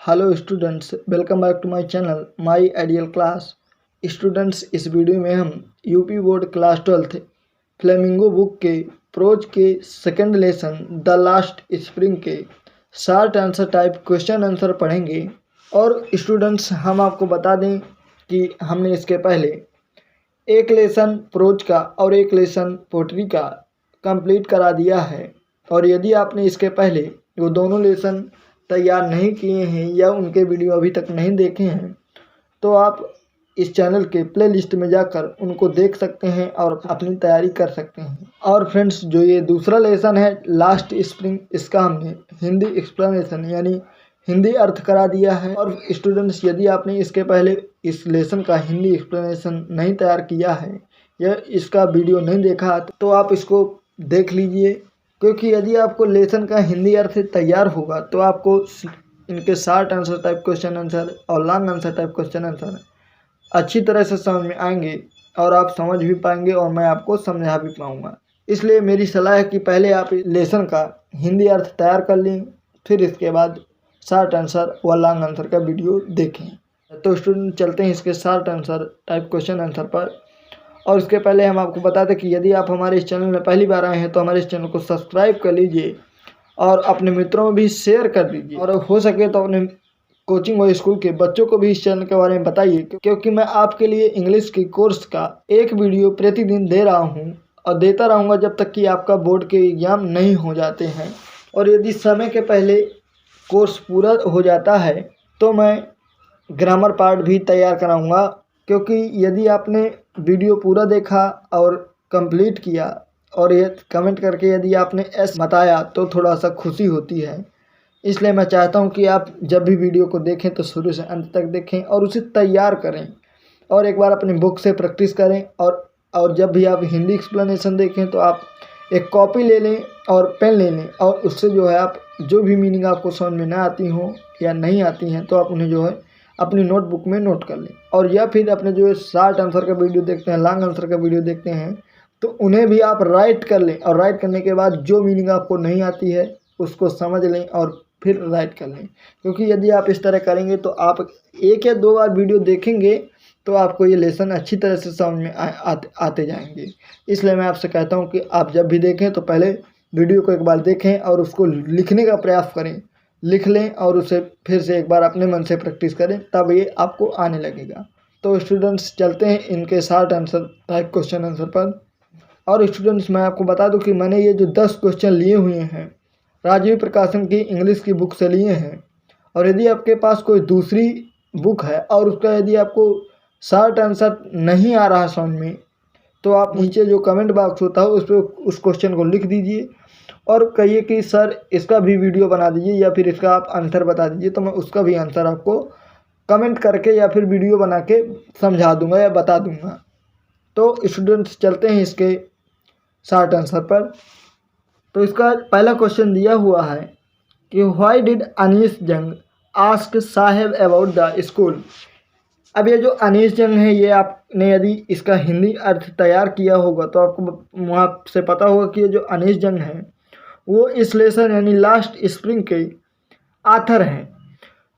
Hello students, welcome back to my channel my ideal class. Students, इस video में हम UP board class 12th flamingo book के prose के second lesson the last spring के short answer type question answer पढ़ेंगे। और students, हम आपको बता दें कि हमने इसके पहले एक लेसन प्रोज का और एक लेसन पोट्री का कंप्लीट करा दिया है। और यदि आपने इसके पहले वो दोनों लेसन तैयार नहीं किए हैं या उनके वीडियो अभी तक नहीं देखे हैं तो आप इस चैनल के प्लेलिस्ट में जाकर उनको देख सकते हैं और अपनी तैयारी कर सकते हैं। और फ्रेंड्स, जो ये दूसरा लेसन है लास्ट स्प्रिंग, इसका हमने हिंदी एक्सप्लेनेशन यानी हिंदी अर्थ करा दिया है। और स्टूडेंट्स, यदि आपने इसके पहले इस लेसन का हिंदी एक्सप्लेनेशन नहीं तैयार किया है या इसका वीडियो नहीं देखा तो आप इसको देख लीजिए, क्योंकि यदि आपको लेसन का हिंदी अर्थ तैयार होगा तो आपको इनके short answer type question answer और long answer type question answer अच्छी तरह से समझ में आएंगे और आप समझ भी पाएंगे और मैं आपको समझा भी पाऊंगा। इसलिए मेरी सलाह है कि पहले आप लेसन का हिंदी अर्थ तैयार कर लें, फिर इसके बाद शॉर्ट आंसर व लॉन्ग आंसर का वीडियो देखें। तो स्टूडेंट, चलते हैं इसके short answer type question answer पर। और इसके पहले हम आपको बता दें कि यदि आप हमारे इस चैनल में पहली बार आए हैं तो हमारे इस चैनल को सब्सक्राइब कर लीजिए और अपने मित्रों में भी शेयर कर दीजिए। और हो सके तो अपने कोचिंग व स्कूल के बच्चों को भी इस चैनल के बारे में बताइए, क्योंकि मैं आपके लिए इंग्लिश की कोर्स का एक वीडियो प्रतिदिन दे रहा हूँ और देता रहूँगा जब तक कि आपका बोर्ड के एग्ज़ाम नहीं हो जाते हैं। और यदि समय के पहले कोर्स पूरा हो जाता है तो मैं ग्रामर पार्ट भी तैयार कराऊँगा, क्योंकि यदि आपने वीडियो पूरा देखा और कंप्लीट किया और ये कमेंट करके यदि आपने एस बताया तो थोड़ा सा खुशी होती है। इसलिए मैं चाहता हूँ कि आप जब भी वीडियो को देखें तो शुरू से अंत तक देखें और उसे तैयार करें और एक बार अपनी बुक से प्रैक्टिस करें। और जब भी आप हिंदी एक्सप्लेनेशन देखें तो आप एक कॉपी ले लें और पेन ले लें और उससे जो है आप जो भी मीनिंग आपको समझ में ना आती हो या नहीं आती हैं तो आप उन्हें जो है अपनी नोटबुक में नोट कर लें। और या फिर अपने जो शॉर्ट आंसर का वीडियो देखते हैं, लॉन्ग आंसर का वीडियो देखते हैं तो उन्हें भी आप राइट कर लें और राइट करने के बाद जो मीनिंग आपको नहीं आती है उसको समझ लें और फिर राइट कर लें। क्योंकि यदि आप इस तरह करेंगे तो आप एक या दो बार वीडियो देखेंगे तो आपको ये लेसन अच्छी तरह से समझ में आते जाएंगे। इसलिए मैं आपसे कहता हूँ कि आप जब भी देखें तो पहले वीडियो को एक बार देखें और उसको लिखने का प्रयास करें, लिख लें और उसे फिर से एक बार अपने मन से प्रैक्टिस करें, तब ये आपको आने लगेगा। तो स्टूडेंट्स, चलते हैं इनके short answer type question answer पर। और स्टूडेंट्स, मैं आपको बता दूं कि मैंने ये जो 10 क्वेश्चन लिए हुए हैं राजीव प्रकाशन की इंग्लिश की बुक से लिए हैं। और यदि आपके पास कोई दूसरी बुक है और उसका यदि आपको शॉर्ट आंसर नहीं आ रहा समझ में तो आप नीचे जो कमेंट बॉक्स होता है उस पर उस क्वेश्चन को लिख दीजिए और कहिए कि सर इसका भी वीडियो बना दीजिए या फिर इसका आप आंसर बता दीजिए, तो मैं उसका भी आंसर आपको कमेंट करके या फिर वीडियो बना के समझा दूंगा या बता दूंगा। तो स्टूडेंट्स, चलते हैं इसके शॉर्ट आंसर पर। तो इसका पहला क्वेश्चन दिया हुआ है कि why did Anees Jung ask Saheb about the school. अब ये जो अनीस जंग है ये आपने यदि इसका हिंदी अर्थ तैयार किया होगा तो आपको वहाँ से पता होगा कि ये जो अनीस जंग है वो इस लेसन यानी लास्ट स्प्रिंग के आथर हैं।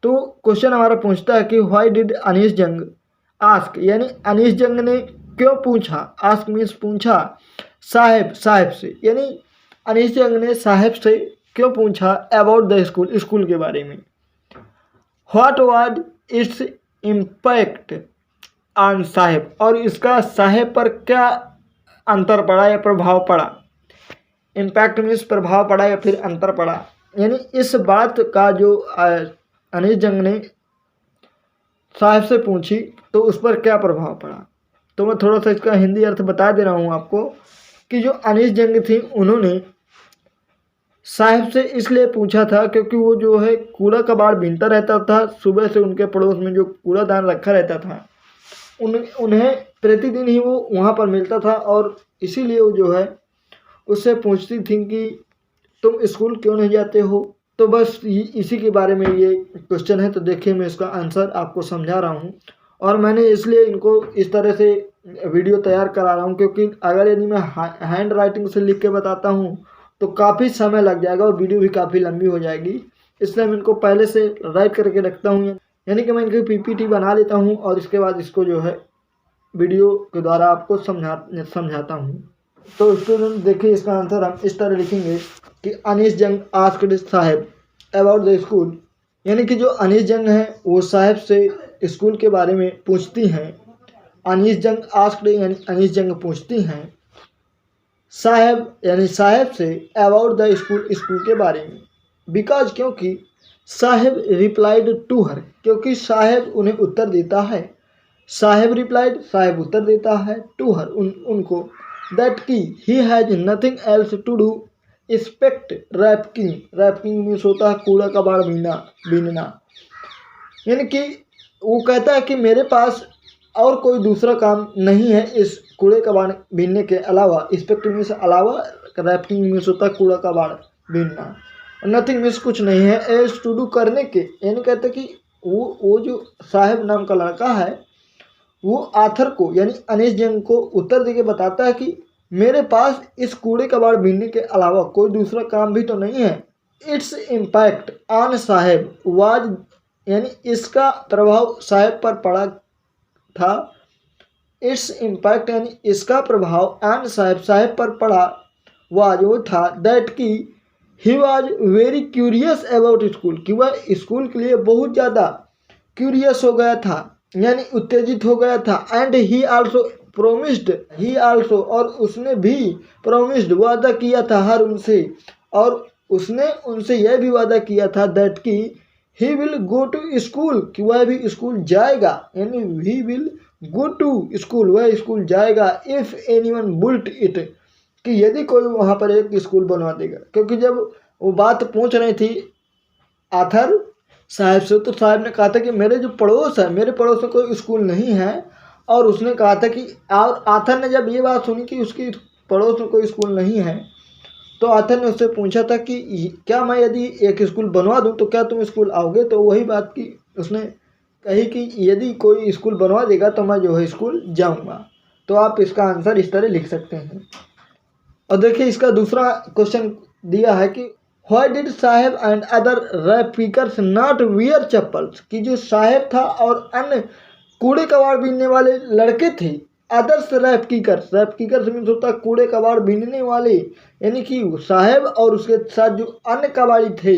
तो क्वेश्चन हमारा पूछता है कि why did Anees Jung ask, यानी अनीस जंग ने क्यों पूछा, आस्क मीन्स पूछा, साहेब से, यानी अनीस जंग ने साहेब से क्यों पूछा अबाउट द स्कूल, स्कूल के बारे में। What was its impact on Saheb, और इसका साहेब पर क्या अंतर पड़ा या प्रभाव पड़ा। इम्पैक्ट मीन्स प्रभाव पड़ा या फिर अंतर पड़ा, यानी इस बात का जो अनीस जंग ने साहब से पूछी तो उस पर क्या प्रभाव पड़ा। तो मैं थोड़ा सा इसका हिंदी अर्थ बता दे रहा हूँ आपको कि जो अनीस जंग थी उन्होंने साहब से इसलिए पूछा था क्योंकि वो जो है कूड़ा कबाड़ बीनता रहता था। सुबह से उनके पड़ोस में जो कूड़ादान रखा रहता था उन्हें प्रतिदिन ही वो वहाँ पर मिलता था और इसीलिए वो जो है उससे पूछती थी कि तुम स्कूल क्यों नहीं जाते हो। तो बस इसी के बारे में ये क्वेश्चन है। तो देखिए, मैं इसका आंसर आपको समझा रहा हूँ और मैंने इसलिए इनको इस तरह से वीडियो तैयार करा रहा हूँ क्योंकि अगर यदि मैं हैंड राइटिंग से लिख के बताता हूँ तो काफ़ी समय लग जाएगा और वीडियो भी काफ़ी लंबी हो जाएगी। इसलिए मैं इनको पहले से राइट करके रखता हूँ, यानी कि मैं इनकी पीपीटी बना लेता हूँ और इसके बाद इसको जो है वीडियो के द्वारा आपको समझाता हूँ। तो स्टूडेंट देखिए, इसका आंसर हम इस तरह लिखेंगे कि अनीस जंग आस्क्ड साहब अबाउट द स्कूल, यानी कि जो अनीस जंग है वो साहब से स्कूल के बारे में पूछती हैं। अनीस जंग आस्क्ड यानी अनीस जंग पूछती हैं साहब यानी साहब say about the school, school के बारे में। बिकॉज क्योंकि साहब रिप्लाइड टू हर, क्योंकि साहब उन्हें उत्तर देता है। साहब रिप्लाइड, साहब उत्तर देता है टू हर, उनको, दैट की he has nothing else to do expect ragpicking. Ragpicking means होता है कूड़ा कबाड़ बीनना, यानी कि वो कहता है कि मेरे पास और कोई दूसरा काम नहीं है इस कूड़े कबाड़ बीनने के अलावा। एक्सपेक्ट मीन्स अलावा, रैपकिंग मीन्स होता है कूड़ा कबाड़ बीनना, नथिंग मीन्स कुछ नहीं है, एल्स टू डू करने के, यानी कहते कि वो जो साहब नाम का लड़का है वो आथर को यानी अनीस जंग को उत्तर देके बताता है कि मेरे पास इस कूड़े कबाड़ बीनने के अलावा कोई दूसरा काम भी तो नहीं है। इट्स इम्पैक्ट ऑन साहब वाज, यानी इसका प्रभाव साहब पर पड़ा था। इट्स इम्पैक्ट यानी इसका प्रभाव ऑन साहब, साहब पर पड़ा, वाज वो था, दैट की he was very curious about school, कि वह स्कूल के लिए बहुत ज़्यादा क्यूरियस हो गया था यानी उत्तेजित हो गया था। And he also promised, he also और उसने भी, प्रोमिस्ड वादा किया था हर उनसे, और उसने उनसे यह भी वादा किया था दैट की he will go to school, कि वह भी स्कूल जाएगा, यानी he will go to school, वह स्कूल जाएगा। इफ़ एनीवन बुल्ट इट, कि यदि कोई वहाँ पर एक स्कूल बनवा देगा। क्योंकि जब वो बात पूछ रही थी आथर साहब से, तो साहब ने कहा था कि मेरे जो पड़ोस है, मेरे पड़ोस में कोई स्कूल नहीं है, और उसने कहा था कि, और आथर ने जब ये बात सुनी कि उसकी पड़ोस में कोई स्कूल नहीं है, तो आथर ने उससे पूछा था कि क्या मैं यदि एक स्कूल बनवा दूं तो क्या तुम स्कूल आओगे। तो वही बात की उसने कही कि यदि कोई स्कूल बनवा देगा तो मैं जो है स्कूल जाऊंगा। तो आप इसका आंसर इस तरह लिख सकते हैं। और देखिए इसका दूसरा क्वेश्चन दिया है कि why did Saheb and other rag pickers not wear chappals, कि जो साहेब था और अन्य कूड़े कबाड़ बीनने वाले लड़के थे, अदर्स रैप कीकर्स मीन्स होता है कूड़े कबाड़ बीनने वाले, यानी कि साहेब और उसके साथ जो अन्य कबाड़ी थे,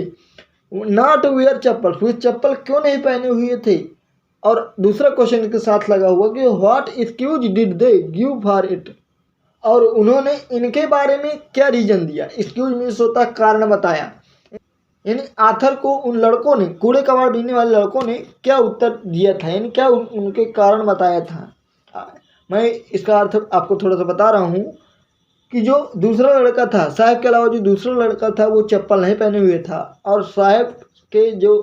नॉट वियर चप्पल्स, वे चप्पल क्यों नहीं पहने हुए थे। और दूसरा क्वेश्चन के साथ लगा हुआ कि what excuse did they give for it, और उन्होंने इनके बारे में क्या रीजन दिया। एक्सक्यूज मीन्स होता है कारण बताया, यानी आथर को उन लड़कों ने, कूड़े कबाड़ बीनने वाले लड़कों ने क्या उत्तर दिया था, यानी क्या उनके कारण बताया था। मैं इसका अर्थ आपको थोड़ा सा बता रहा हूँ कि जो दूसरा लड़का था, साहब के अलावा जो दूसरा लड़का था वो चप्पल नहीं पहने हुए था, और साहब के जो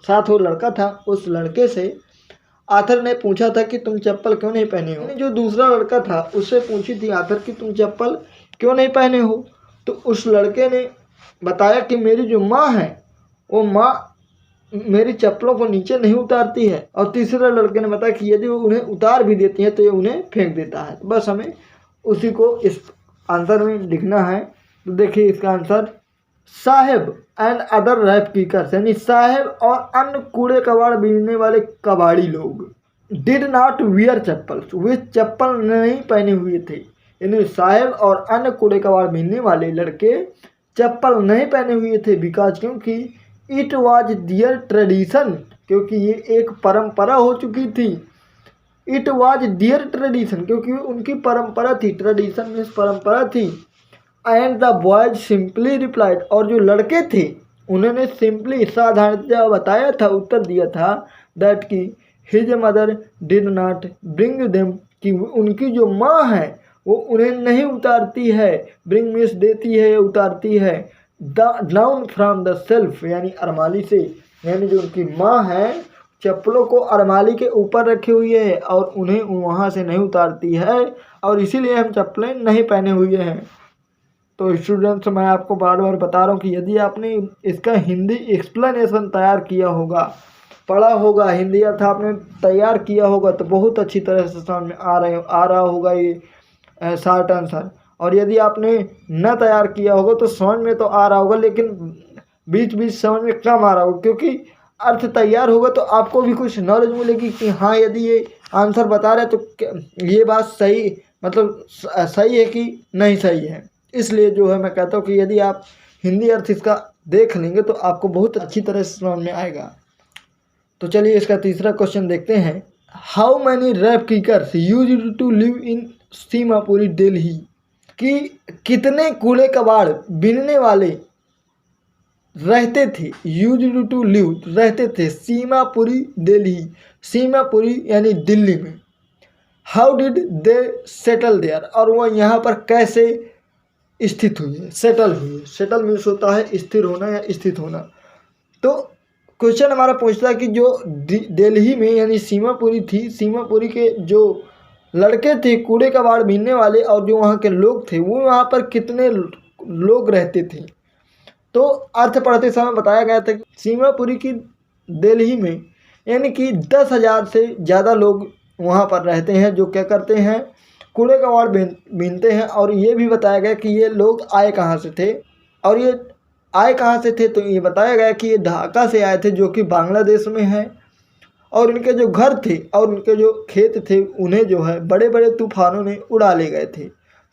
साथ वो लड़का था उस लड़के से आथर ने पूछा था कि तुम चप्पल क्यों नहीं पहने हो। जो दूसरा लड़का था उससे पूछी थी आथर कि तुम चप्पल क्यों नहीं पहने हो, तो उस लड़के ने बताया कि मेरी जो माँ है वो माँ मेरी चप्पलों को नीचे नहीं उतारती है, और तीसरे लड़के ने बताया कि यदि वो उन्हें उतार भी देती है तो ये उन्हें फेंक देता है। तो बस हमें उसी को इस आंसर में लिखना है। तो देखिए इसका answer Saheb and other rag pickers, यानी साहेब और अन्य कूड़े कबाड़ बीनने वाले कबाड़ी लोग, डिड नॉट वियर चप्पल्स, वे चप्पल नहीं पहने हुए थे, यानी साहेब और अन्य कूड़े कबाड़ बीनने वाले लड़के चप्पल नहीं पहने हुए थे। बिकॉज क्योंकि इट वाज दियर ट्रेडिशन, क्योंकि ये एक परंपरा हो चुकी थी। इट वाज दियर ट्रेडिशन, क्योंकि उनकी परंपरा थी, ट्रेडिशन मीन्स परंपरा थी। And the boys simply replied, और जो लड़के थे उन्होंने सिंपली साधारणतः बताया था, उत्तर दिया था दैट की his mother did not bring them, कि उनकी जो माँ है वो उन्हें नहीं उतारती है। ब्रिंग मीन्स देती है, उतारती है। डाउन फ्रॉम द सेल्फ, यानी अरमाली से, यानी जो उनकी माँ है चप्पलों को अरमाली के ऊपर रखी हुई है और उन्हें वहाँ से नहीं उतारती है, और इसीलिए हम चप्पलें नहीं पहने हुए हैं। तो स्टूडेंट्स मैं आपको बार बार बता रहा हूँ कि यदि आपने इसका हिंदी एक्सप्लेनेशन तैयार किया होगा, पढ़ा होगा, हिंदी अर्थ आपने तैयार किया होगा, तो बहुत अच्छी तरह से समझ में आ रहा होगा ये शॉर्ट आंसर। और यदि आपने न तैयार किया होगा तो समझ में तो आ रहा होगा, लेकिन बीच बीच समझ में कम आ रहा हो, क्योंकि अर्थ तैयार होगा तो आपको भी कुछ नॉलेज मिलेगी कि हाँ यदि ये आंसर बता रहे तो ये बात सही मतलब सही है कि नहीं सही है। इसलिए जो है मैं कहता हूँ कि यदि आप हिंदी अर्थ इसका देख लेंगे तो आपको बहुत अच्छी तरह से समझ में आएगा। तो चलिए इसका तीसरा क्वेश्चन देखते हैं। How many rag pickers used to live in Seemapuri Delhi, कि कितने कूड़े कबाड़ बीनने वाले रहते थे, यूज्ड टू लिव रहते थे सीमापुरी दिल्ली, सीमापुरी यानी दिल्ली में। How did they settle there, और वह यहाँ पर कैसे स्थित हुए, सेटल हुए। सेटल मीन्स होता है स्थिर होना या स्थित होना। तो क्वेश्चन हमारा पूछता है कि जो दिल्ली में यानी सीमापुरी थी, सीमापुरी के जो लड़के थे कूड़े कबाड़ बीनने वाले और जो वहाँ के लोग थे वो वहाँ पर कितने लोग रहते थे। तो अर्थ पढ़ते समय बताया गया था कि सीमापुरी की दिल्ली में यानी कि 10,000 से ज़्यादा लोग वहाँ पर रहते हैं जो क्या करते हैं, कूड़े कबाड़ बीनते हैं। और ये भी बताया गया कि ये लोग आए कहाँ से थे, और ये आए कहाँ से थे तो ये बताया गया कि ये ढाका से आए थे जो कि बांग्लादेश में है। और इनके जो घर थे और उनके जो खेत थे उन्हें जो है बड़े बड़े तूफानों ने उड़ा ले गए थे।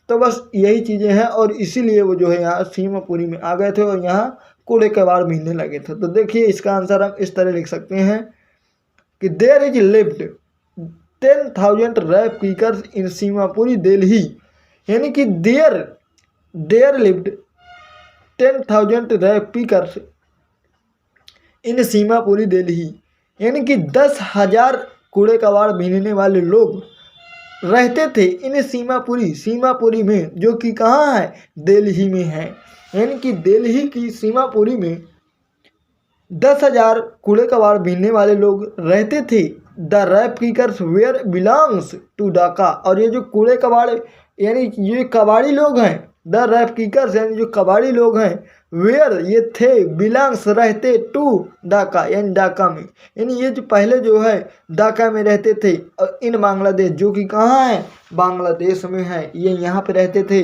तो बस यही चीज़ें हैं और इसीलिए वो जो है यहाँ सीमापुरी में आ गए थे और यहाँ कूड़े कबाड़ बीनने लगे थे। तो देखिए इसका आंसर हम इस तरह लिख सकते हैं कि there is lived 10,000 rag pickers in Seemapuri Delhi, यानी कि there lived 10,000 rag pickers in Seemapuri Delhi, यानी कि 10,000 कूड़े कबाड़ बीनने वाले लोग रहते थे इन सीमापुरी में, जो कि कहाँ है, दिल्ली में है। यानी कि दिल्ली की सीमापुरी में 10,000 कूड़े कबाड़ बीनने वाले लोग रहते थे। The rag pickers were belongs to Dhaka, और ये जो कूड़े कबाड़ यानी ये कबाड़ी लोग हैं, द रैप किकर्स यानी जो कबाड़ी लोग हैं, वेयर ये थे, बिलोंग्स रहते, टू ढाका यानी ढाका में, यानी ये जो पहले जो है ढाका में रहते थे और इन बांग्लादेश जो कि कहाँ है, बांग्लादेश में है, ये यहाँ पे रहते थे।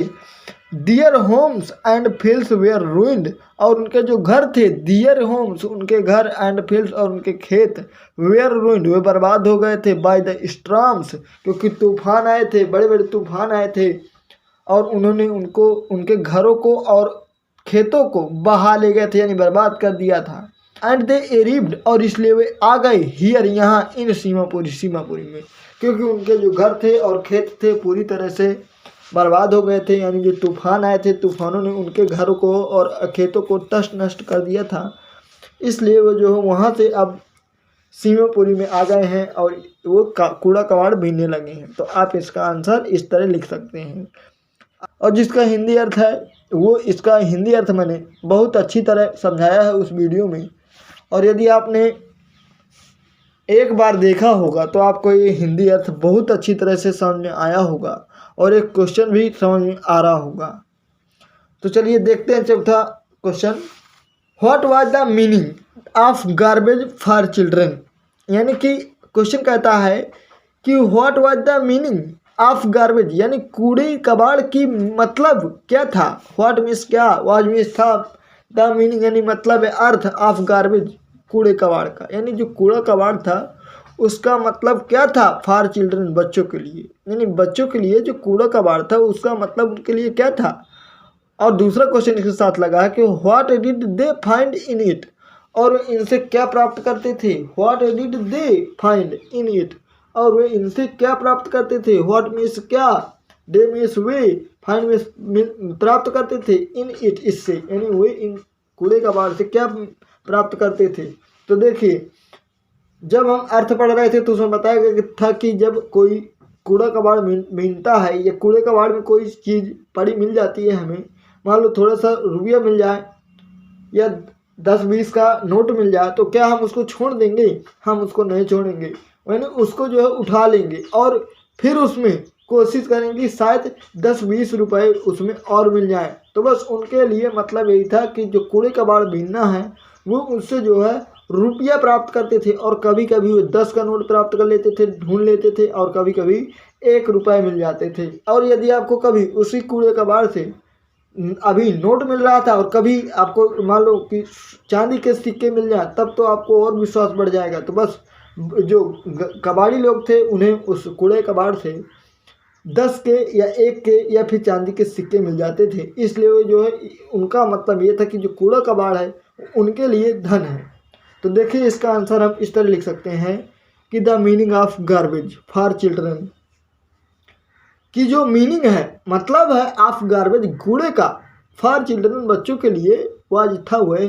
Their homes and fields were ruined, और उनके जो घर थे, डियर होम्स उनके घर, एंड फील्ड्स और उनके खेत, वेयर रूइंड वे बर्बाद हो गए थे, बाय द स्टॉर्म्स क्योंकि तूफान आए थे, बड़े बड़े तूफान आए थे और उन्होंने उनको उनके घरों को और खेतों को बहा ले गए थे यानी बर्बाद कर दिया था। एंड दे एरिव्ड, और इसलिए वे आ गए हियर यहाँ इन सीमापुरी में, क्योंकि उनके जो घर थे और खेत थे पूरी तरह से बर्बाद हो गए थे, यानी जो तूफान आए थे तूफानों ने उनके घरों को और खेतों को तस्ट नष्ट कर दिया था। इसलिए वो जो है वहाँ से अब सीमापुरी में आ गए हैं और वो कूड़ा कबाड़ बीनने लगे हैं। तो आप इसका आंसर इस तरह लिख सकते हैं। और जिसका हिंदी अर्थ है वो इसका हिंदी अर्थ मैंने बहुत अच्छी तरह समझाया है उस वीडियो में, और यदि आपने एक बार देखा होगा तो आपको ये हिंदी अर्थ बहुत अच्छी तरह से समझ में आया होगा और एक क्वेश्चन भी समझ में आ रहा होगा। तो चलिए देखते हैं चौथा question. What was the meaning of garbage for children, यानी कि क्वेश्चन कहता है कि what was the meaning of garbage, यानी कूड़े कबाड़ की मतलब क्या था। व्हाट मीन्स क्या, वाज मीन्स था, द मीनिंग यानी मतलब है, अर्थ, ऑफ गार्बेज कूड़े कबाड़ का, यानी जो कूड़ा कबाड़ था उसका मतलब क्या था, फॉर चिल्ड्रन बच्चों के लिए, यानी बच्चों के लिए जो कूड़ा कबाड़ था उसका मतलब उनके लिए क्या था। और दूसरा क्वेश्चन इसके साथ लगा है कि what did they find in it, और इनसे क्या प्राप्त करते थे। What did they find in it, और वे इनसे क्या प्राप्त करते थे। व्हाट मीन्स क्या, दे मीन्स वे, फाइंड मीन्स प्राप्त करते थे, इन इट इससे, यानी वे इन कूड़े कबाड़ से क्या प्राप्त करते थे। तो देखिए जब हम अर्थ पढ़ रहे थे तो उसमें बताया गया था कि जब कोई कूड़ा कबाड़ मिलता है या कूड़े कबाड़ में कोई चीज़ पड़ी मिल जाती है हमें, मान लो थोड़ा सा रुपया मिल जाए या 10-20 का नोट मिल जाए, तो क्या हम उसको छोड़ देंगे, हम उसको नहीं छोड़ेंगे, यानी उसको जो है उठा लेंगे और फिर उसमें कोशिश करेंगे शायद 10-20 रुपए उसमें और मिल जाए। तो बस उनके लिए मतलब यही था कि जो कूड़े कबाड़ बीनना है वो उससे जो है रुपया प्राप्त करते थे, और कभी कभी वो 10 का नोट प्राप्त कर लेते थे, ढूंढ लेते थे, और कभी कभी 1 रुपये मिल जाते थे। और यदि आपको कभी उसी कूड़े कबाड़ से अभी नोट मिल रहा था और कभी आपको मान लो कि चांदी के सिक्के मिल जाए तब तो आपको और विश्वास बढ़ जाएगा। तो बस जो कबाड़ी लोग थे उन्हें उस कूड़े कबाड़ से 10 के या 1 के या फिर चांदी के सिक्के मिल जाते थे। इसलिए वो जो है उनका मतलब ये था कि जो कूड़ा कबाड़ है उनके लिए धन है। तो देखिए इसका आंसर हम इस तरह लिख सकते हैं कि the meaning of garbage for children, की जो मीनिंग है मतलब है ऑफ गार्बेज कूड़े का, फॉर चिल्ड्रन बच्चों के लिए, वाज था हुए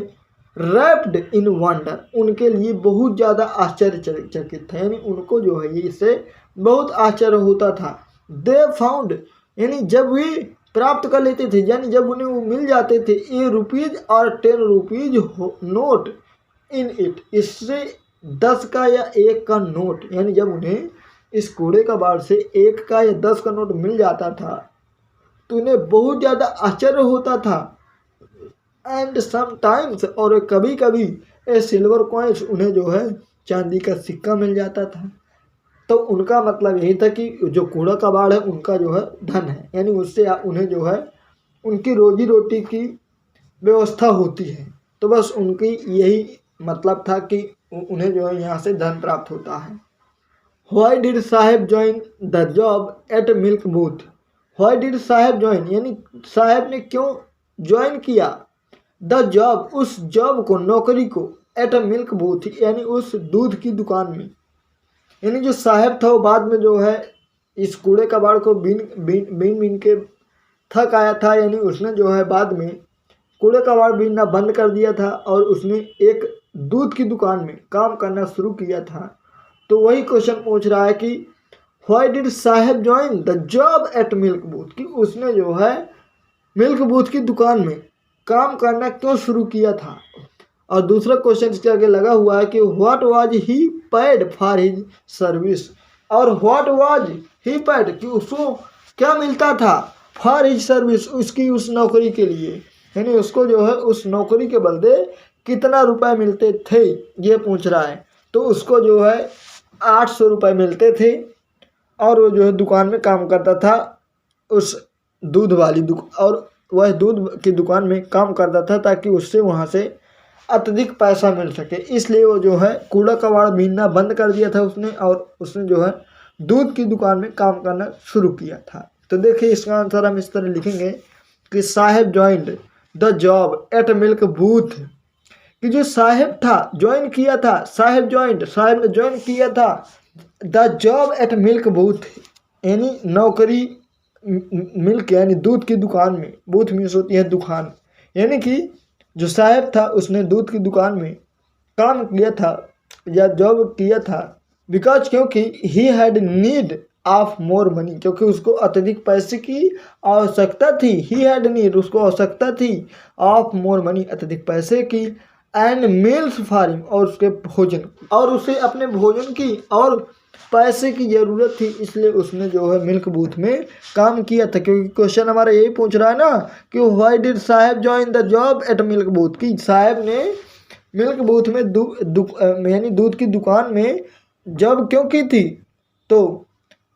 रैप्ड इन वंडर, उनके लिए बहुत ज़्यादा आश्चर्यचकित था, यानी उनको जो है ये इससे बहुत आश्चर्य होता था। दे फाउंड, यानी जब वे प्राप्त कर लेते थे, यानी जब उन्हें वो मिल जाते थे ए रुपीज़ और 10 रुपीज़ नोट इन इट, इससे 10 का या 1 का नोट, यानी जब उन्हें इस कूड़े कबाड़ से 1 का या 10 का नोट मिल जाता था तो उन्हें बहुत ज़्यादा आश्चर्य होता था। एंड समटाइम्स, और कभी कभी ए सिल्वर कॉइन्स, उन्हें जो है चांदी का सिक्का मिल जाता था। तो उनका मतलब यही था कि जो कूड़ा कबाड़ है उनका जो है धन है, यानी उससे उन्हें जो है उनकी रोजी रोटी की व्यवस्था होती है। तो बस उनकी यही मतलब था कि उन्हें जो है यहाँ से धन प्राप्त होता है। Why did Saheb join the job at milk booth? Why did Saheb join, यानी साहेब ने क्यों ज्वाइन किया द जॉब, उस जॉब को, नौकरी को, एट मिल्क बूथ, यानी उस दूध की दुकान में। यानी जो साहेब था वो बाद में जो है इस कूड़े कबाड़ को बीन के थक आया था, यानी उसने जो है बाद में कूड़े कबाड़ बीनना बंद कर दिया था और उसने एक दूध की दुकान में काम करना शुरू किया था। तो वही क्वेश्चन पूछ रहा है कि why did Saheb join the job at milk booth, कि उसने जो है मिल्क बूथ की दुकान में काम करना क्यों शुरू किया था। और दूसरा क्वेश्चन इसके आगे लगा हुआ है कि what was he paid for his service, और व्हाट वाज ही पेड, कि उसको क्या मिलता था फॉर हिज सर्विस, उसकी उस नौकरी के लिए, यानी उसको जो है उस नौकरी के बदले कितना रुपए मिलते थे ये पूछ रहा है। तो उसको जो है 800 रुपये मिलते थे और वो जो है दुकान में काम करता था उस दूध वाली और वह दूध की दुकान में काम करता था ताकि उससे वहाँ से अत्यधिक पैसा मिल सके। इसलिए वो जो है कूड़ा कबाड़ बीनना बंद कर दिया था उसने, और उसने जो है दूध की दुकान में काम करना शुरू किया था। तो देखिए इसका आंसर हम इस तरह लिखेंगे कि Saheb joined the job at milk booth, कि जो साहेब था ज्वाइन किया था, साहेब ज्वाइंट, साहेब ने ज्वाइन किया था the job at milk booth, यानी नौकरी मिल्क यानी दूध की दुकान में, बूथ मीन्स होती है दुकान, यानी कि जो साहेब था उसने दूध की दुकान में काम किया था या जॉब किया था, बिकॉज क्योंकि he had need of more money, क्योंकि उसको अत्यधिक पैसे की आवश्यकता थी। ही हैड नीड, उसको आवश्यकता थी, ऑफ मोर मनी, अत्यधिक पैसे की, एंड मील्स फॉर हिम, और उसके भोजन, और उसे अपने भोजन की और पैसे की ज़रूरत थी, इसलिए उसने जो है मिल्क बूथ में काम किया था। क्योंकि क्वेश्चन हमारा यही पूछ रहा है ना कि why did Saheb join the job at milk booth, की साहेब ने मिल्क बूथ में यानी दूध की दुकान में जॉब क्यों की थी। तो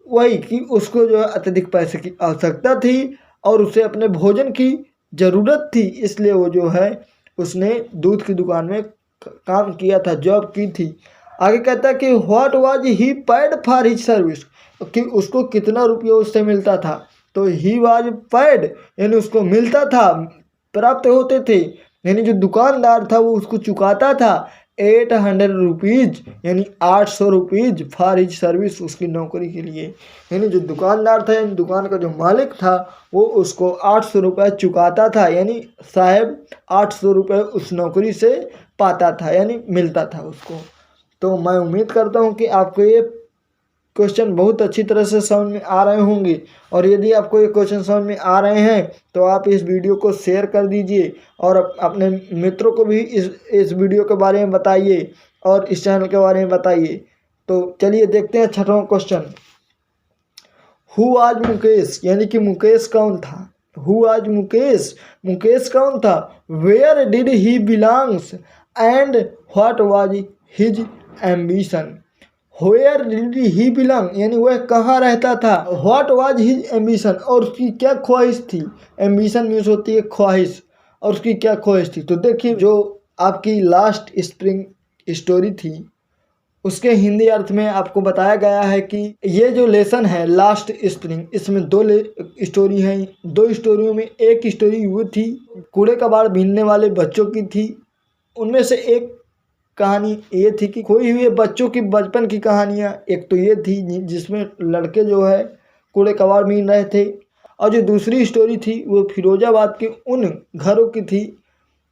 वही कि उसको जो है अत्यधिक पैसे की आवश्यकता थी और उसे अपने भोजन की ज़रूरत थी, इसलिए वो जो है उसने दूध की दुकान में काम किया था, जॉब की थी। आगे कहता है कि what was he paid for his service, कि उसको कितना रुपया उससे मिलता था। तो ही वाज पेड यानी उसको मिलता था, प्राप्त होते थे, यानी जो दुकानदार था वो उसको चुकाता था 800 रुपीज़, यानी 800 रुपीज़ फॉर हिज सर्विस, उसकी नौकरी के लिए। यानी जो दुकानदार था, यानी दुकान का जो मालिक था, वो उसको 800 रुपये चुकाता था, यानी साहब 800 रुपये उस नौकरी से पाता था, यानी मिलता था उसको। तो मैं उम्मीद करता हूँ कि आपको ये क्वेश्चन बहुत अच्छी तरह से समझ में आ रहे होंगे, और यदि आपको ये क्वेश्चन समझ में आ रहे हैं तो आप इस वीडियो को शेयर कर दीजिए और अपने मित्रों को भी इस वीडियो के बारे में बताइए और इस चैनल के बारे में बताइए। तो चलिए देखते हैं छठवां क्वेश्चन। हु वाज मुकेश, यानी कि मुकेश कौन था। हु वाज मुकेश, मुकेश कौन था। Where did he belongs and what was his ambition. Where did he belong यानी वह कहाँ रहता था। व्हाट वाज हिज एम्बिशन और उसकी क्या ख्वाहिश थी। एम्बिशन मीन्स होती है ख्वाहिश, और उसकी क्या ख्वाहिश थी। तो देखिए जो आपकी लास्ट स्प्रिंग स्टोरी थी उसके हिंदी अर्थ में आपको बताया गया है कि ये जो लेसन है लास्ट स्प्रिंग, इसमें दो स्टोरी हैं। दो स्टोरियों में एक स्टोरी वो थी कूड़े कबाड़ बीनने वाले बच्चों की थी। उनमें से एक कहानी ये थी कि खोई हुए बच्चों की बचपन की कहानियाँ। एक तो ये थी जिसमें लड़के जो है कूड़े कबाड़ बीन रहे थे, और जो दूसरी स्टोरी थी वो फिरोजाबाद के उन घरों की थी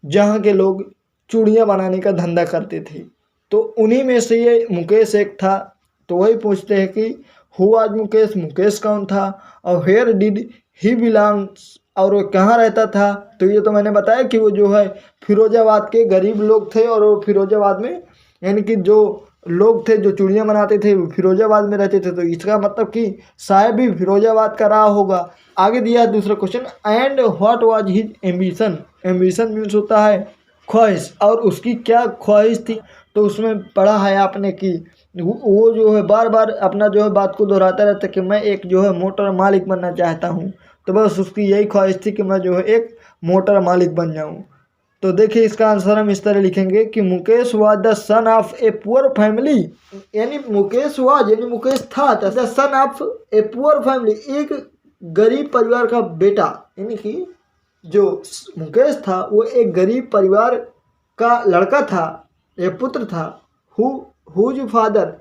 जहाँ के लोग चूड़ियाँ बनाने का धंधा करते थे। तो उन्हीं में से ये मुकेश एक था। तो वही पूछते हैं कि हु वाज मुकेश, मुकेश कौन था, और वेयर डिड ही बिलोंग्स और वो कहाँ रहता था। तो ये तो मैंने बताया कि वो जो है फिरोजाबाद के गरीब लोग थे, और वो फिरोजाबाद में यानी कि जो लोग थे जो चूड़ियाँ बनाते थे वो फिरोजाबाद में रहते थे। तो इसका मतलब कि शायद भी फिरोजाबाद का रहा होगा। आगे दिया है दूसरा question, and what was his ambition. Ambition means होता है ख्वाहिश, और उसकी क्या ख्वाहिश थी। तो उसमें पढ़ा है आपने कि वो जो है बार बार अपना जो है बात को दोहराता रहता कि मैं एक जो है मोटर मालिक बनना चाहता हूँ। तो बस उसकी यही ख्वाहिश थी कि मैं जो है एक मोटर मालिक बन जाऊँ। तो देखिए इसका आंसर हम इस तरह लिखेंगे कि Mukesh was the son of a poor family, यानी मुकेश वाज यानी मुकेश था the son of a poor family, एक गरीब परिवार का बेटा। यानी कि जो मुकेश था वो एक गरीब परिवार का लड़का था, एक पुत्र था। Whose father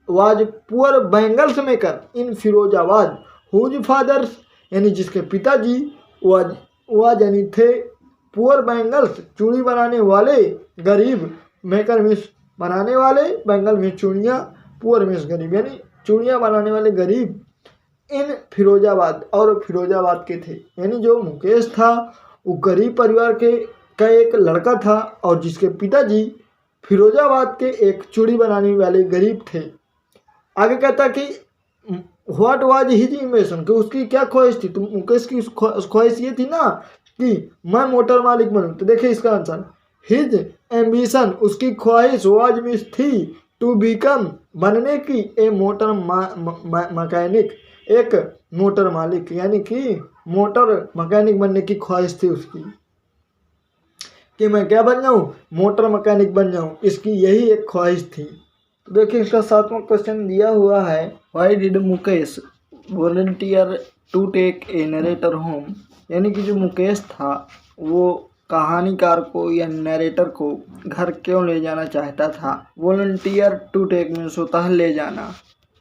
was poor bangles maker in Firozabad. Whose father यानी जिसके पिताजी वाज यानी थे पुअर बैंगल्स चूड़ी बनाने वाले, गरीब, मेकर मीन्स बनाने वाले, बैंगल मीन्स चूड़ियाँ, पुअर मीन्स गरीब यानी चूड़ियाँ बनाने वाले गरीब, इन फिरोजाबाद और फिरोजाबाद के थे। यानी जो मुकेश था वो गरीब परिवार के का एक लड़का था, और जिसके पिताजी फिरोजाबाद के एक चूड़ी बनाने वाले गरीब थे। आगे कहता कि व्हाट वाज हिज एम्बिशन कि उसकी क्या ख्वाहिश थी। तो मुकेश की ख्वाहिश ये थी ना कि मैं मोटर मालिक बनूं। तो देखिए इसका आंसर, हिज एम्बिशन उसकी ख्वाहिश वाज मीन्स थी टू बिकम बनने की, ए मोटर मैकेनिक एक मोटर मालिक, यानी कि मोटर मैकेनिक बनने की ख्वाहिश थी उसकी कि मैं क्या बन जाऊँ, मोटर मैकेनिक बन जाऊँ। इसकी यही एक ख्वाहिश थी। तो देखिए इसका 7वां क्वेश्चन दिया हुआ है, why did Mukesh volunteer to take a narrator home. यानी कि जो मुकेश था वो कहानीकार को या नरेटर को घर क्यों ले जाना चाहता था। वॉलंटियर टू टेक मीन्स होता है ले जाना।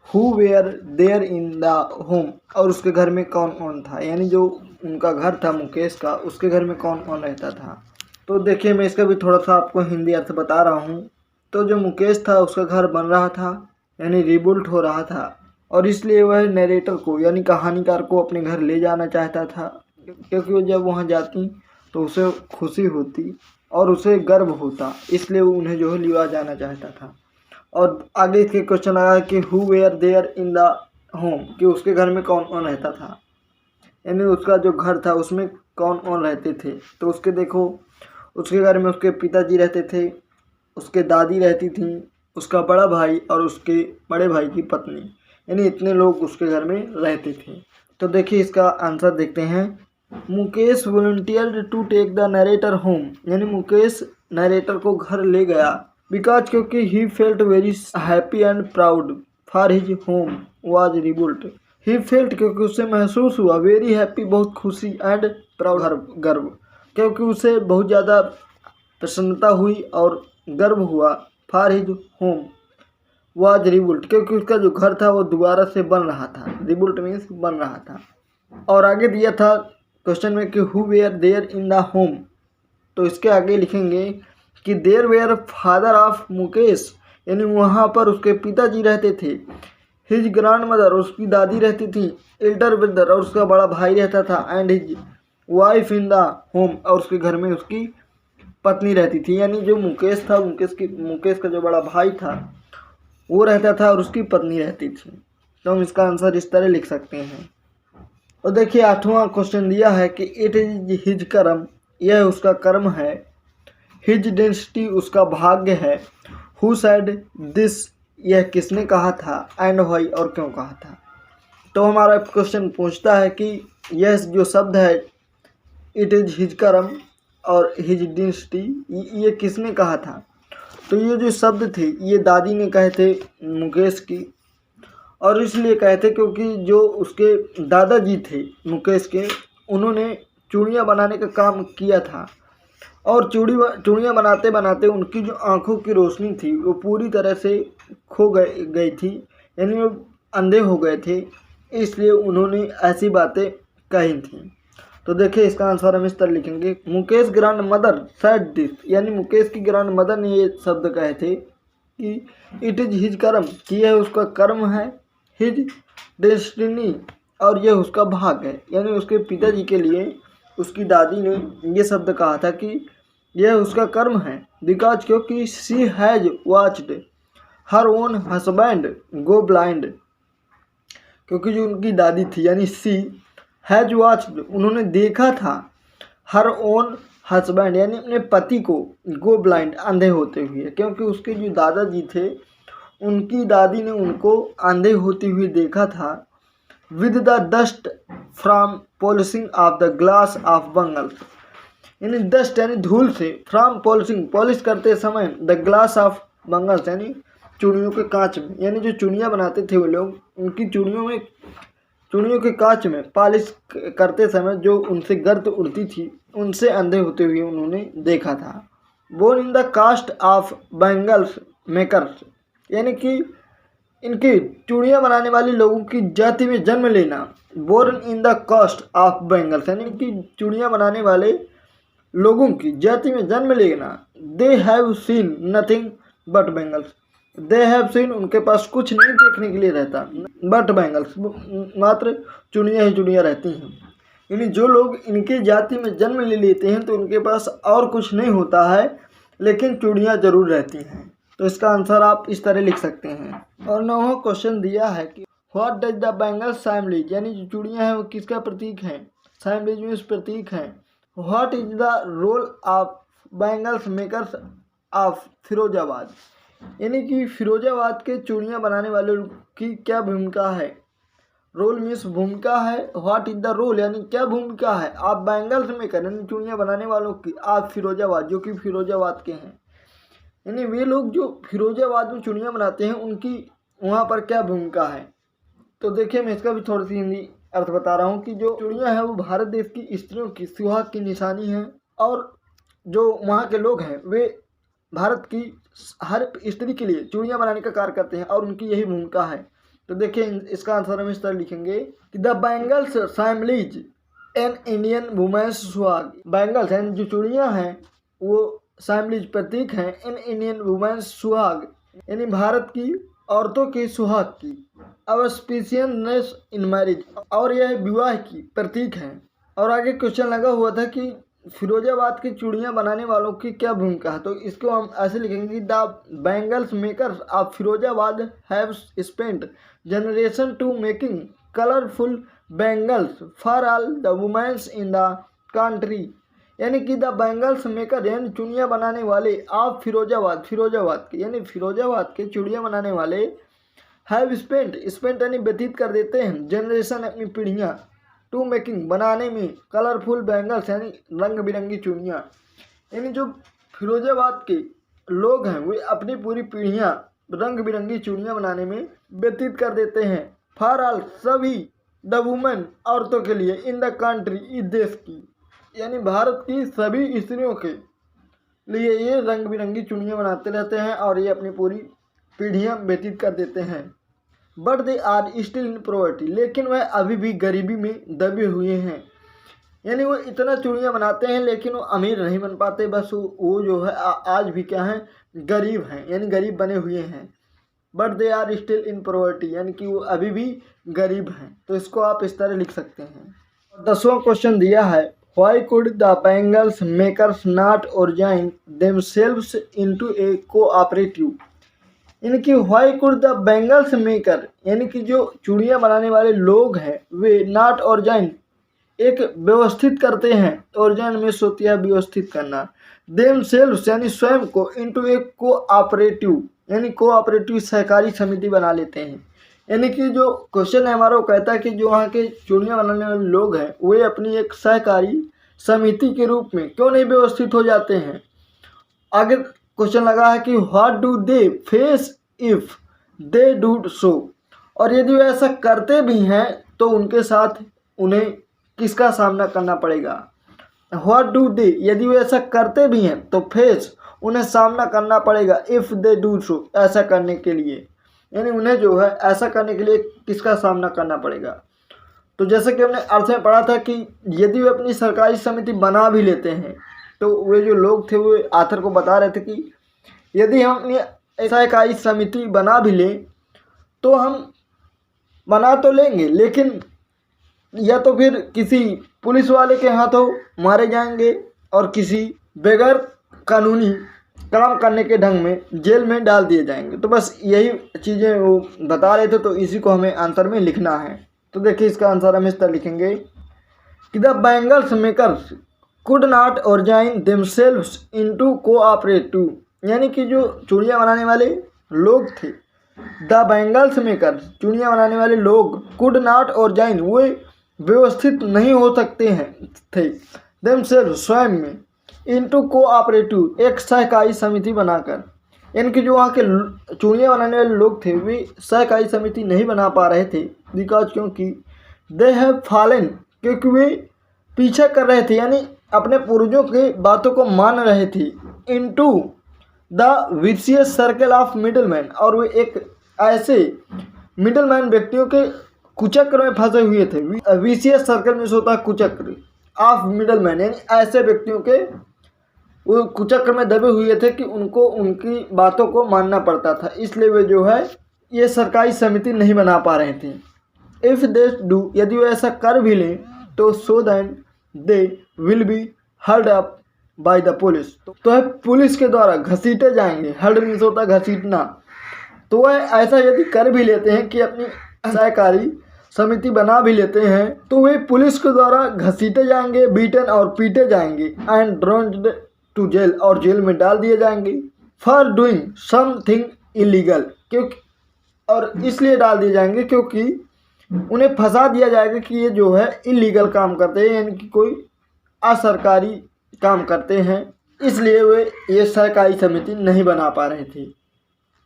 Who were there in the home और उसके घर में कौन कौन था, यानी जो उनका घर था मुकेश का उसके घर में कौन कौन रहता था। तो देखिए मैं इसका भी थोड़ा सा आपको हिंदी अर्थ बता रहा हूँ। तो जो मुकेश था उसका घर बन रहा था यानी रिबिल्ट हो रहा था, और इसलिए वह नरेटर को यानी कहानीकार को अपने घर ले जाना चाहता था, क्योंकि वो जब वहाँ जाती तो उसे खुशी होती और उसे गर्व होता, इसलिए वो उन्हें जो है लिवा जाना चाहता था। और आगे इसके क्वेश्चन आया कि who were there in the home कि उसके घर में कौन कौन रहता था, यानी उसका जो घर था उसमें कौन कौन रहते थे। तो उसके देखो उसके घर में उसके पिताजी रहते थे, उसके दादी रहती थी, उसका बड़ा भाई और उसके बड़े भाई की पत्नी, यानी इतने लोग उसके घर में रहते थे। तो देखिए इसका आंसर देखते हैं, Mukesh volunteered to take the narrator home, यानी मुकेश नरेटर को घर ले गया बिकॉज क्योंकि he felt very happy and proud for his home was rebuilt. He felt क्योंकि उसे महसूस हुआ, वेरी हैप्पी बहुत खुशी, एंड प्राउड गर्व क्योंकि उसे बहुत ज़्यादा प्रसन्नता हुई और गर्व हुआ, फॉर हिज होम वाज रिबुल्ट क्योंकि उसका जो घर था वो दोबारा से बन रहा था। रिबुल्ट मीन्स बन रहा था। और आगे दिया था क्वेश्चन में कि who were there in the home, तो इसके आगे लिखेंगे कि there were father of Mukesh, यानी वहाँ पर उसके पिताजी रहते थे। हिज ग्रैंड मदर उसकी दादी रहती थी, एल्डर ब्रदर और उसका बड़ा भाई रहता था, and his wife in the home और उसके घर में उसकी पत्नी रहती थी। यानी जो मुकेश था मुकेश का जो बड़ा भाई था वो रहता था और उसकी पत्नी रहती थी। तो हम इसका आंसर इस तरह लिख सकते हैं। और देखिए 8वां क्वेश्चन दिया है कि इट इज हिज कर्म, यह उसका कर्म है। हिज डेंसिटी उसका भाग्य है। हु सेड दिस, यह किसने कहा था एंड व्हाई और क्यों कहा था। तो हमारा क्वेश्चन पूछता है कि यह जो शब्द है इट इज़ हिज कर्म और हिज डिस्टी, ये किसने कहा था। तो ये जो शब्द थे ये दादी ने कहे थे मुकेश की, और इसलिए कहे थे क्योंकि जो उसके दादाजी थे मुकेश के, उन्होंने चूड़ियाँ बनाने का काम किया था, और चूड़ियाँ बनाते बनाते उनकी जो आँखों की रोशनी थी वो पूरी तरह से खो गई थी, यानी वो अंधे हो गए थे, इसलिए उन्होंने ऐसी बातें कही थी। तो देखिए इसका आंसर हम इस तरह लिखेंगे, Mukesh grand mother said this, यानी मुकेश की ग्रैंड मदर ने ये शब्द कहे थे कि इट इज़ हिज कर्म, कि यह उसका कर्म है, हिज डेस्टिनी, और यह उसका भाग है, यानी उसके पिताजी के लिए उसकी दादी ने ये शब्द कहा था कि यह उसका कर्म है। बिकॉज क्योंकि she has watched her own husband go blind, क्योंकि जो उनकी दादी थी यानी शी हैज वॉच्ड, उन्होंने देखा था, हर ओन हस्बैंड यानी अपने पति को, गो ब्लाइंड अंधे होते हुए, क्योंकि उसके जो दादाजी थे उनकी दादी ने उनको अंधे होते हुए देखा था। With the dust from polishing of the glass of bangles, यानी डस्ट यानी धूल से, फ्रॉम पॉलिशिंग पॉलिश करते समय, द ग्लास ऑफ बंगल्स यानी चूड़ियों के कांच में, यानी जो चूड़ियाँ बनाते थे वो लोग, उनकी चूड़ियों के कांच में पॉलिश करते समय जो उनसे गर्द उड़ती थी, उनसे अंधे होते हुए उन्होंने देखा था। Born in the caste of bangles makers, यानी कि इनकी चूड़ियाँ बनाने वाले लोगों की जाति में जन्म लेना। Born in the caste of bangles, यानी कि चूड़ियाँ बनाने वाले लोगों की जाति में जन्म लेना। They have seen nothing but bangles, they have seen उनके पास कुछ नहीं देखने के लिए रहता, बट बैंगल्स मात्र चूड़ियाँ ही चूड़ियाँ रहती हैं। यानी जो लोग इनके जाति में जन्म ले लेते हैं तो उनके पास और कुछ नहीं होता है, लेकिन चूड़ियाँ जरूर रहती हैं। तो इसका आंसर आप इस तरह लिख सकते हैं। और 9वां क्वेश्चन दिया है कि व्हाट डज द बैंगल्स साइम्बोलाइज, यानी जो चूड़ियाँ हैं वो किसका प्रतीक हैं। साइम्बोलाइज में प्रतीक हैं। What is the role of bangles makers of Firozabad, यानी कि फिरोजाबाद के चूड़ियाँ बनाने वाले की क्या भूमिका है। रोल मीन्स भूमिका है, व्हाट इज द रोल यानी क्या भूमिका है, आप बैंगल्स मेकर यानी चूड़ियाँ बनाने वालों की, आप फिरोजाबाद जो कि फिरोजाबाद के हैं, यानी वे लोग जो फिरोजाबाद में चूड़ियाँ बनाते हैं उनकी वहाँ पर क्या भूमिका है। तो देखिए मैं इसका भी थोड़ी सी हिंदी अर्थ बता रहा हूँ कि जो चूड़ियाँ हैं वो भारत देश की स्त्रियों की सुहाग की निशानी है, और जो वहाँ के लोग हैं वे भारत की हर स्त्री के लिए चूड़ियाँ बनाने का कार्य करते हैं और उनकी यही भूमिका है। तो देखिए इसका आंसर हम इस तरह लिखेंगे कि the bangles symbolize an Indian women's suhag, bangles यानी जो चूड़ियाँ हैं वो साइम्बोलाइज प्रतीक हैं इन इंडियन वुमेन्स सुहाग, यानी भारत की औरतों के सुहाग की, ऑस्पिशियसनेस इन मैरिज, और यह विवाह की प्रतीक हैं। और आगे क्वेश्चन लगा हुआ था कि फिरोजाबाद की चूड़ियाँ बनाने वालों की क्या भूमिका है। तो इसको हम ऐसे लिखेंगे, the bangles makers of Firozabad have spent generation to making colourful bangles for all the womens in the country, यानी कि द बैंगल्स मेकर यानी चूड़ियाँ बनाने वाले ऑफ फिरोजाबाद के, यानी फिरोजाबाद के चूड़ियाँ बनाने वाले हैव स्पेंट यानी व्यतीत कर देते हैं, जनरेशन अपनी पीढ़ियाँ, टू मेकिंग बनाने में, कलरफुल बैंगल्स यानी रंग बिरंगी चूड़ियाँ, यानी जो फिरोजाबाद के लोग हैं वे अपनी पूरी पीढ़ियाँ रंग बिरंगी चूड़ियाँ बनाने में व्यतीत कर देते हैं। फॉर ऑल सभी, द वुमेन औरतों के लिए, इन द कंट्री इस देश की, यानी भारत की सभी स्त्रियों के लिए ये रंग बिरंगी चूड़ियाँ बनाते रहते हैं और ये अपनी पूरी पीढ़ियाँ व्यतीत कर देते हैं। But they are still in poverty, लेकिन वह अभी भी गरीबी में दबे हुए हैं, यानी वो इतना चूड़ियाँ बनाते हैं लेकिन वो अमीर नहीं बन पाते, बस वो जो है आज भी क्या है, गरीब हैं, यानी गरीब बने हुए हैं। But they are still in poverty, यानी कि वो अभी भी गरीब हैं। तो इसको आप इस तरह लिख सकते हैं। 10वां क्वेश्चन दिया है, why could the bangles makers not organise themselves into a cooperative, यानी कि why could the bangles maker, यानी कि जो चूड़ियाँ बनाने वाले लोग हैं वे नॉट ऑर्गेनाइज एक व्यवस्थित करते हैं, ऑर्गेनाइज में सोतिया व्यवस्थित करना, देमसेल्व्स यानी स्वयं को, इनटू एक कोऑपरेटिव यानी कोऑपरेटिव सहकारी समिति बना लेते हैं। यानी कि जो क्वेश्चन है हमारा वो कहता है कि जो वहाँ के चूड़ियाँ बनाने वाले लोग हैं वे अपनी एक सहकारी समिति के रूप में क्यों नहीं व्यवस्थित हो जाते हैं। आगे क्वेश्चन लगा है कि what do they face if they do so, और यदि वे ऐसा करते भी हैं तो उनके साथ उन्हें किसका सामना करना पड़ेगा। व्हाट डू दे, यदि वे ऐसा करते भी हैं तो फेस, उन्हें सामना करना पड़ेगा, इफ़ दे डू सो, ऐसा करने के लिए, यानी उन्हें जो है ऐसा करने के लिए किसका सामना करना पड़ेगा। तो जैसे कि हमने अर्थ में पढ़ा था कि यदि वे अपनी सरकारी समिति बना भी लेते हैं, तो वे जो लोग थे वो आथर को बता रहे थे कि यदि हम अपनी सहकारी समिति बना भी लें तो हम बना तो लेंगे, लेकिन या तो फिर किसी पुलिस वाले के हाथों मारे जाएंगे और किसी बगैर कानूनी काम करने के ढंग में जेल में डाल दिए जाएंगे। तो बस यही चीज़ें वो बता रहे थे, तो इसी को हमें आंसर में लिखना है। तो देखिए इसका आंसर हम इस तरह लिखेंगे कि the bangles makers could not organise themselves into cooperative, यानी कि जो चूड़ियाँ बनाने वाले लोग थे, द बैंगल्स मेकर्स, चूड़ियाँ बनाने वाले लोग, कुड नॉट ऑर्गेनाइज, वे व्यवस्थित नहीं हो सकते हैं थे, देमसेल्व्स, स्वयं में, इनटू कोऑपरेटिव, एक सहकारी समिति बनाकर, यानी कि जो वहाँ के चूड़ियाँ बनाने वाले लोग थे वे सहकारी समिति नहीं बना पा रहे थे, बिकॉज, क्योंकि दे हैव फॉलन, क्योंकि वे पीछा कर रहे थे, यानी अपने पूर्वजों के बातों को मान रहे थे, into the vicious circle of middleman, और वे एक ऐसे मिडलमैन व्यक्तियों के कुचक्र में फंसे हुए थे। विशियस सर्कल में होता है कुचक्र, ऑफ मिडलमैन, यानी ऐसे व्यक्तियों के वो कुचक्र में दबे हुए थे कि उनको उनकी बातों को मानना पड़ता था, इसलिए वे जो है ये सरकारी समिति नहीं बना पा रहे थे। इफ़ दे डू, यदि वे ऐसा कर भी लें तो so that they will be heard up by the police, तो है पुलिस के द्वारा घसीटे जाएंगे। हर्ड मीन्स होता है घसीटना। तो वह ऐसा यदि कर भी लेते हैं कि अपनी सहकारी समिति बना भी लेते हैं तो वे पुलिस के द्वारा घसीटे जाएंगे, बीटन और पीटे जाएंगे, एंड ड्रॉन्ड टू जेल, और जेल में डाल दिए जाएंगे, फॉर डूइंग समथिंग इलीगल, क्योंकि, और इसलिए डाल दिए जाएंगे क्योंकि उन्हें फंसा दिया जाएगा कि ये जो है इलीगल काम करते हैं, यानी कि कोई असरकारी काम करते हैं, इसलिए वे ये सहकारी समिति नहीं बना पा रहे थे।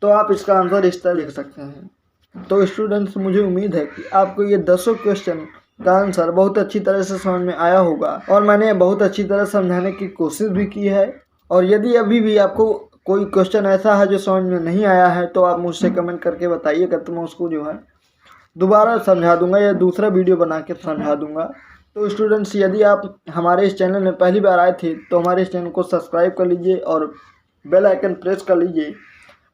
तो आप इसका आंसर इस तरह लिख सकते हैं। तो स्टूडेंट्स, मुझे उम्मीद है कि आपको ये 10 क्वेश्चन का आंसर बहुत अच्छी तरह से समझ में आया होगा, और मैंने बहुत अच्छी तरह समझाने की कोशिश भी की है। और यदि अभी भी आपको कोई क्वेश्चन ऐसा है जो समझ में नहीं आया है तो आप मुझसे कमेंट करके बताइएगा, तो मैं उसको जो है दोबारा समझा दूंगा या दूसरा वीडियो बना के समझा दूंगा। तो स्टूडेंट्स, यदि आप हमारे इस चैनल में पहली बार आए थे तो हमारे इस चैनल को सब्सक्राइब कर लीजिए और बेल आइकन प्रेस कर लीजिए,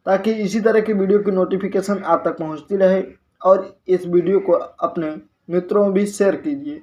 ताकि इसी तरह की वीडियो की नोटिफिकेशन आप तक पहुंचती रहे, और इस वीडियो को अपने मित्रों में भी शेयर कीजिए।